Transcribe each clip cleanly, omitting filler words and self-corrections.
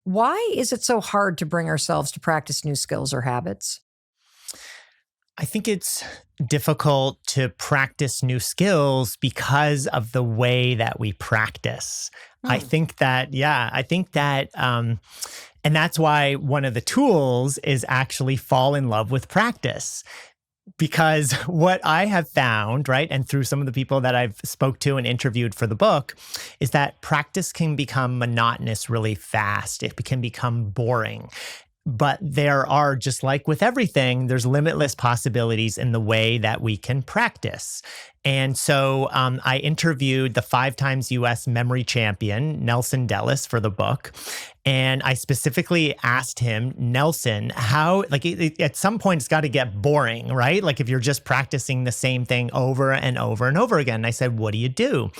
Why is it so hard to bring ourselves to practice new skills or habits? I think it's difficult to practice new skills because of the way that we practice. I Hmm. think that, yeah, I think that, and that's why one of the tools is actually fall in love with practice. Because what I have found, right, and through some of the people that I've spoke to and interviewed for the book, is that practice can become monotonous really fast. It can become boring. But there are, just like with everything, there's limitless possibilities in the way that we can practice. And so I interviewed the 5 times US memory champion, Nelson Dellis, for the book. And I specifically asked him, Nelson, how, like, at some point it's got to get boring, right? Like, if you're just practicing the same thing over and over and over again. And I said, what do you do?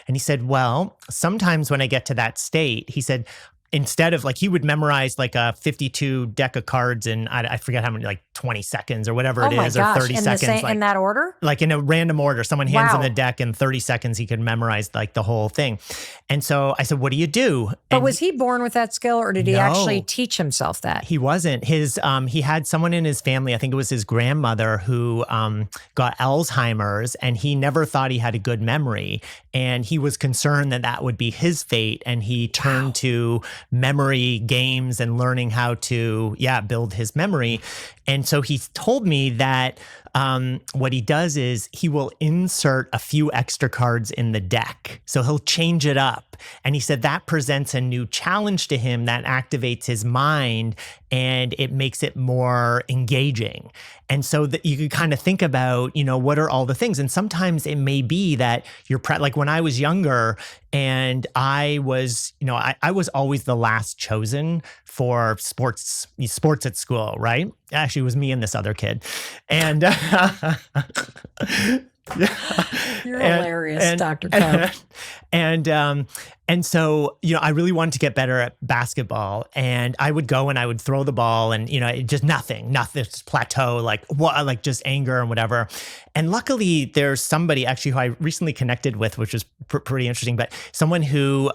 And he said, well, sometimes when I get to that state, he said, instead of, like, he would memorize like a 52 deck of cards in, I forget how many, like 20 seconds or whatever Oh it my is, or gosh. 30 In the seconds. same, in that order? Like in a random order, someone hands him the Wow. deck in 30 seconds, he could memorize like the whole thing. And so I said, what do you do? But And was he born with that skill, or did he actually No. teach himself that? He wasn't. He had someone in his family, I think it was his grandmother, who got Alzheimer's, and he never thought he had a good memory. And he was concerned that that would be his fate. And he turned to memory games and learning how to, build his memory. And so he told me that what he does is he will insert a few extra cards in the deck. So he'll change it up. And he said that presents a new challenge to him that activates his mind and it makes it more engaging. And so that you could kind of think about, what are all the things? And sometimes it may be that you're like when I was younger and I was, I was always the last chosen for sports at school, right? Actually, it was me and this other kid. And You're hilarious, Dr. Carp. And so, I really wanted to get better at basketball, and I would go and I would throw the ball and, just nothing, just plateau, like just anger and whatever. And luckily there's somebody actually who I recently connected with, which was pretty interesting, but someone who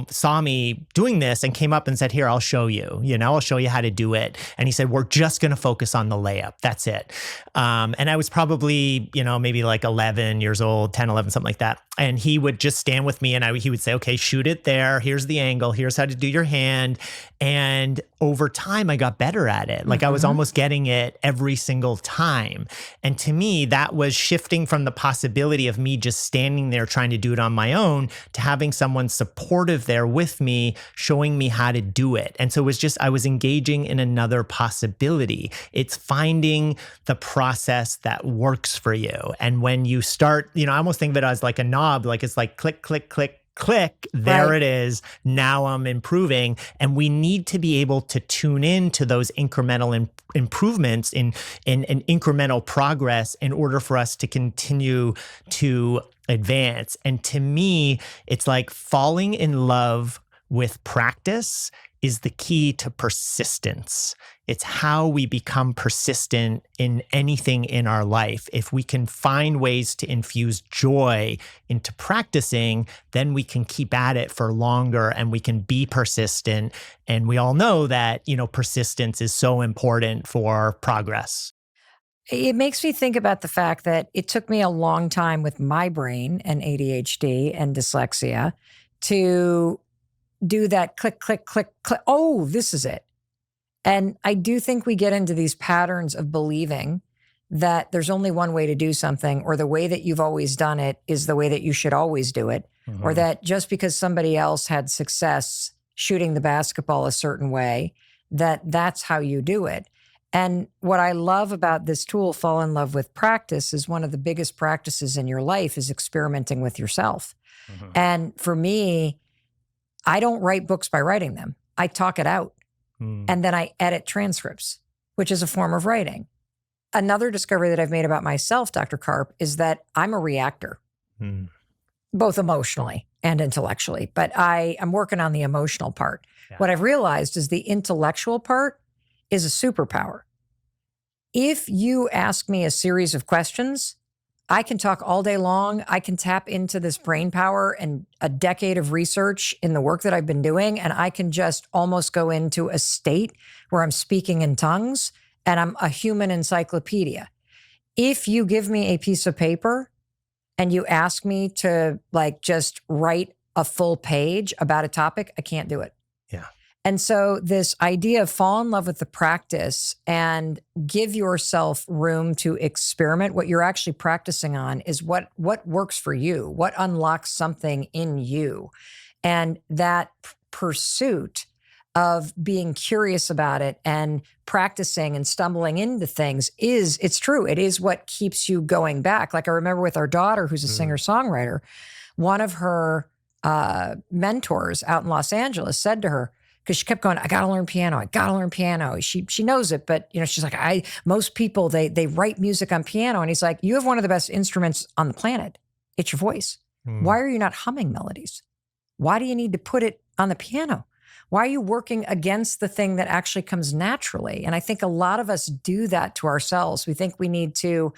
saw me doing this and came up and said, here, I'll show you, I'll show you how to do it. And he said, we're just going to focus on the layup. That's it. And I was probably, maybe like 11 years old, 10, 11, something like that. And he would just stand with me and he would say, okay, shoot it there. Here's the angle. Here's how to do your hand. And over time, I got better at it. Like I was almost getting it every single time. And to me, that was shifting from the possibility of me just standing there trying to do it on my own to having someone supportive there with me, showing me how to do it. And so it was just, I was engaging in another possibility. It's finding the process that works for you. And when you start, I almost think of it as like a knob, like it's like click, click, click, click, there Right. it is. Now I'm improving. And we need to be able to tune in to those incremental improvements in incremental progress in order for us to continue to advance. And to me, it's like falling in love with practice is the key to persistence. It's how we become persistent in anything in our life. If we can find ways to infuse joy into practicing, then we can keep at it for longer and we can be persistent. And we all know that, persistence is so important for progress. It makes me think about the fact that it took me a long time with my brain and ADHD and dyslexia to do that click, click, click, click. Oh, this is it. And I do think we get into these patterns of believing that there's only one way to do something, or the way that you've always done it is the way that you should always do it, or that just because somebody else had success shooting the basketball a certain way, that's how you do it. And what I love about this tool, Fall in Love with Practice, is one of the biggest practices in your life is experimenting with yourself. And for me, I don't write books by writing them. I talk it out. And then I edit transcripts, which is a form of writing. Another discovery that I've made about myself, Dr. Karp, is that I'm a reactor, both emotionally and intellectually. But I'm working on the emotional part. Yeah. What I've realized is the intellectual part is a superpower. If you ask me a series of questions, I can talk all day long. I can tap into this brain power and a decade of research in the work that I've been doing. And I can just almost go into a state where I'm speaking in tongues and I'm a human encyclopedia. If you give me a piece of paper and you ask me to like just write a full page about a topic, I can't do it. Yeah. And so this idea of fall in love with the practice and give yourself room to experiment. What you're actually practicing on is what works for you, what unlocks something in you. And that pursuit of being curious about it and practicing and stumbling into things it's true. It is what keeps you going back. Like I remember with our daughter, who's a singer-songwriter, one of her mentors out in Los Angeles said to her, because she kept going, I got to learn piano. I got to learn piano. She knows it, but she's like, most people, they write music on piano. And he's like, you have one of the best instruments on the planet. It's your voice. Why are you not humming melodies? Why do you need to put it on the piano? Why are you working against the thing that actually comes naturally? And I think a lot of us do that to ourselves. We think we need to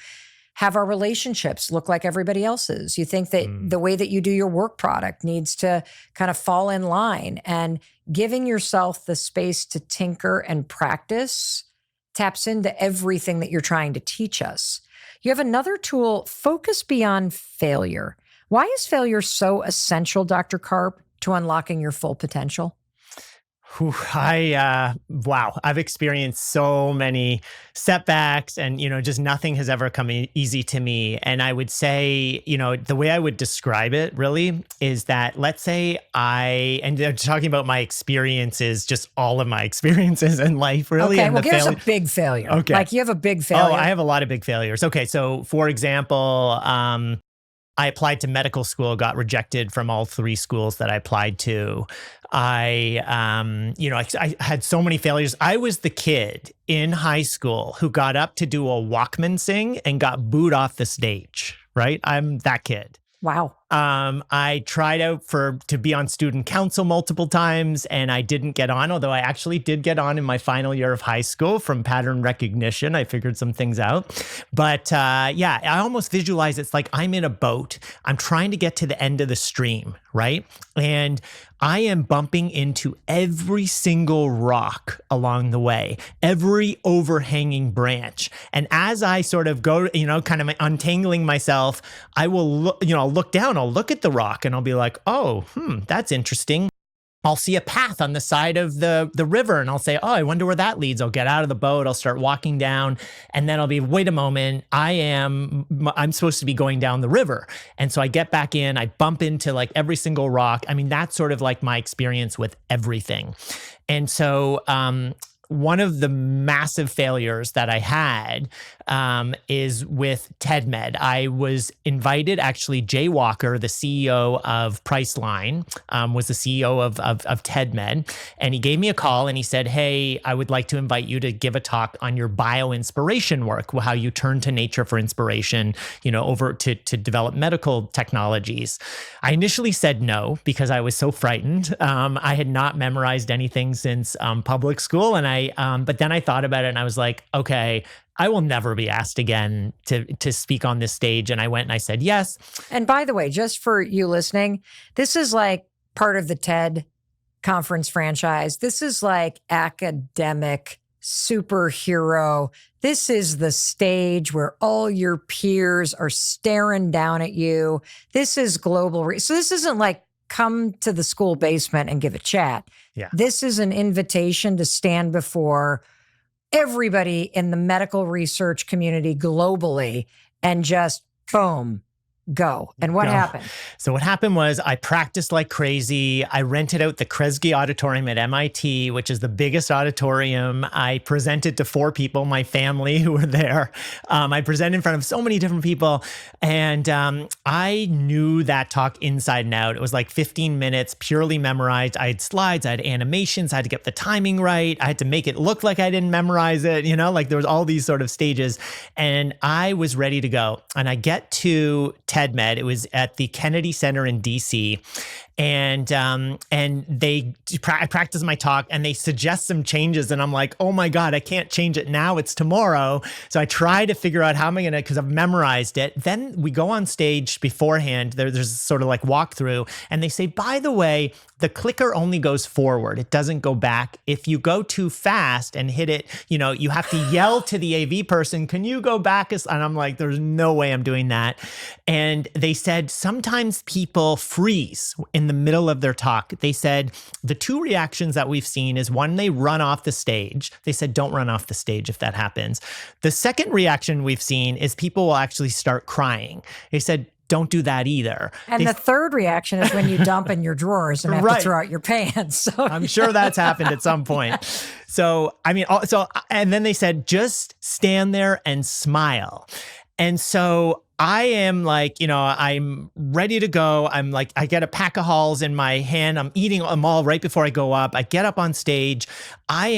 have our relationships look like everybody else's. You think that the way that you do your work product needs to kind of fall in line, and giving yourself the space to tinker and practice taps into everything that you're trying to teach us. You have another tool, focus beyond failure. Why is failure so essential, Dr. Karp, to unlocking your full potential? Wow, I've experienced so many setbacks, and, just nothing has ever come easy to me. And I would say, the way I would describe it really is that, let's say and they're talking about my experiences, just all of my experiences in life, really. Okay, and well, give us a big failure. Okay. Like you have a big failure. Oh, I have a lot of big failures. Okay, so for example, I applied to medical school, got rejected from all 3 schools that I applied to. I had so many failures. I was the kid in high school who got up to do a Walkman sing and got booed off the stage, right? I'm that kid. Wow. I tried out to be on student council multiple times, and I didn't get on, although I actually did get on in my final year of high school from pattern recognition. I figured some things out. But I almost visualize it's like I'm in a boat. I'm trying to get to the end of the stream, right? And I am bumping into every single rock along the way, every overhanging branch. And as I sort of go, kind of untangling myself, I will look down, I'll look at the rock and I'll be like, oh, that's interesting. I'll see a path on the side of the river and I'll say, oh, I wonder where that leads. I'll get out of the boat. I'll start walking down, and then I'll be, wait a moment, I'm supposed to be going down the river. And so I get back in, I bump into like every single rock. I mean, that's sort of like my experience with everything. And so, one of the massive failures that I had is with TEDMed. I was invited, actually, Jay Walker, the CEO of Priceline, was the CEO of TEDMed. And he gave me a call and he said, hey, I would like to invite you to give a talk on your bio-inspiration work, how you turn to nature for inspiration, over to develop medical technologies. I initially said no because I was so frightened. I had not memorized anything since public school. And but then I thought about it and I was like, okay, I will never be asked again to speak on this stage. And I went and I said yes. And by the way, just for you listening, this is like part of the TED conference franchise. This is like academic superhero. This is the stage where all your peers are staring down at you. This is global. So this isn't like come to the school basement and give a chat. Yeah. This is an invitation to stand before everybody in the medical research community globally and just boom, go. And what happened? So what happened was I practiced like crazy. I rented out the Kresge Auditorium at MIT, which is the biggest auditorium. I presented to 4 people, my family who were there. I presented in front of so many different people. And I knew that talk inside and out. It was like 15 minutes, purely memorized. I had slides, I had animations, I had to get the timing right. I had to make it look like I didn't memorize it, like there was all these sort of stages. And I was ready to go. And I get to TEDMed. It was at the Kennedy Center in DC. I practice my talk and they suggest some changes and I'm like, oh my God, I can't change it now. It's tomorrow. So I try to figure out how am I going to, because I've memorized it. Then we go on stage beforehand. There's sort of like walkthrough and they say, by the way, the clicker only goes forward. It doesn't go back. If you go too fast and hit it, you have to yell to the AV person, can you go back? And I'm like, there's no way I'm doing that. And they said, sometimes people freeze in the middle of their talk. They said, the two reactions that we've seen is one, they run off the stage. They said, don't run off the stage if that happens. The second reaction we've seen is people will actually start crying. They said, don't do that either. And the third reaction is when you dump in your drawers and have to throw out your pants. So, I'm sure that's happened at some point. So, and then they said, just stand there and smile. And so I am like, I'm ready to go. I'm like, I get a pack of Halls in my hand. I'm eating them all right before I go up. I get up on stage. I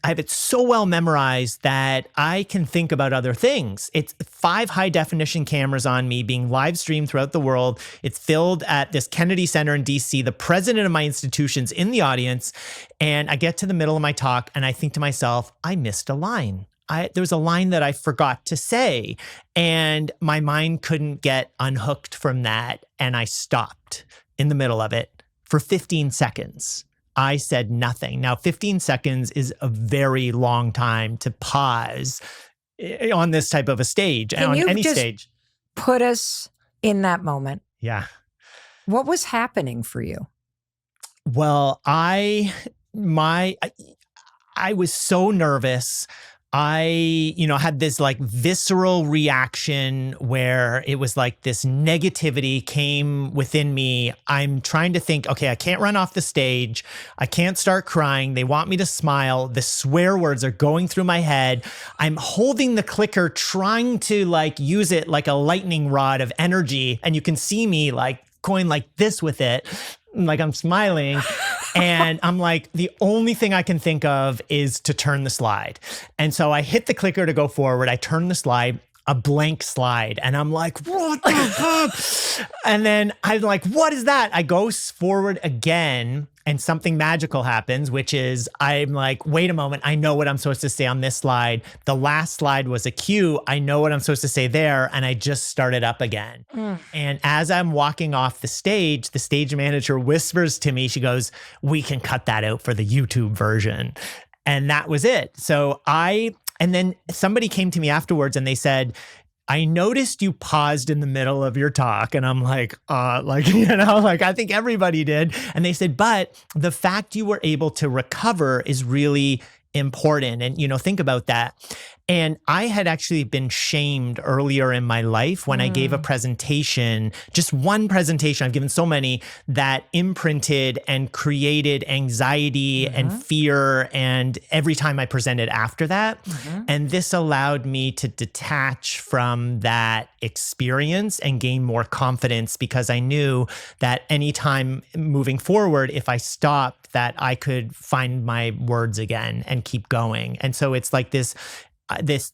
have it so well memorized that I can think about other things. It's 5 high definition cameras on me being live streamed throughout the world. It's filmed at this Kennedy Center in DC. The president of my institution's in the audience. And I get to the middle of my talk and I think to myself, I missed a line. There was a line that I forgot to say and my mind couldn't get unhooked from that. And I stopped in the middle of it for 15 seconds. I said nothing. Now, 15 seconds is a very long time to pause on this type of a stage, on any stage. Put us in that moment. Yeah. What was happening for you? Well, I was so nervous. I, had this like visceral reaction where it was like this negativity came within me. I'm trying to think, okay, I can't run off the stage. I can't start crying. They want me to smile. The swear words are going through my head. I'm holding the clicker, trying to like use it like a lightning rod of energy. And you can see me like going like this with it. Like I'm smiling and I'm like, the only thing I can think of is to turn the slide. And so I hit the clicker to go forward. I turn the slide, a blank slide. And I'm like, what the fuck? And then I'm like, what is that? I go forward again and something magical happens, which is I'm like, wait a moment. I know what I'm supposed to say on this slide. The last slide was a cue. I know what I'm supposed to say there. And I just started up again. And as I'm walking off the stage manager whispers to me, she goes, we can cut that out for the YouTube version. And that was it. And then somebody came to me afterwards and they said, I noticed you paused in the middle of your talk. And I'm like, I think everybody did. And they said, but the fact you were able to recover is really important. And, think about that. And I had actually been shamed earlier in my life when I gave a presentation, just one presentation, I've given so many, that imprinted and created anxiety and fear. And every time I presented after that, and this allowed me to detach from that experience and gain more confidence because I knew that anytime moving forward, if I stopped, that I could find my words again and keep going. And so it's like this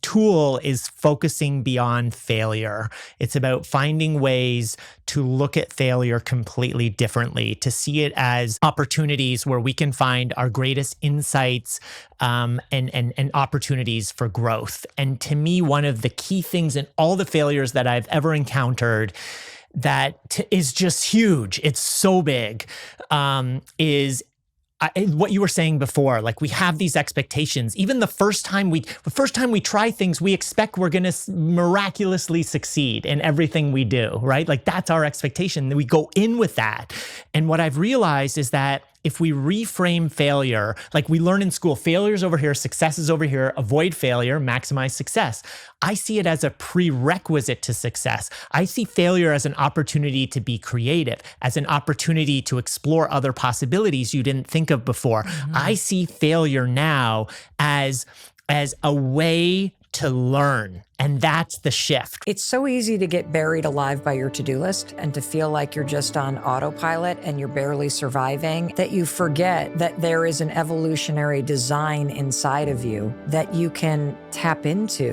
tool is focusing beyond failure. It's about finding ways to look at failure completely differently, to see it as opportunities where we can find our greatest insights and opportunities for growth. And to me, one of the key things in all the failures that I've ever encountered that is just huge, it's so big, is what you were saying before. Like we have these expectations. Even the first time we try things, we expect we're going to miraculously succeed in everything we do, right? Like that's our expectation. We go in with that. And what I've realized is that if we reframe failure, like we learn in school, failure is over here, success is over here, avoid failure, maximize success. I see it as a prerequisite to success. I see failure as an opportunity to be creative, as an opportunity to explore other possibilities you didn't think of before. I see failure now as a way to learn. And that's the shift. It's so easy to get buried alive by your to-do list and to feel like you're just on autopilot and you're barely surviving, that you forget that there is an evolutionary design inside of you that you can tap into.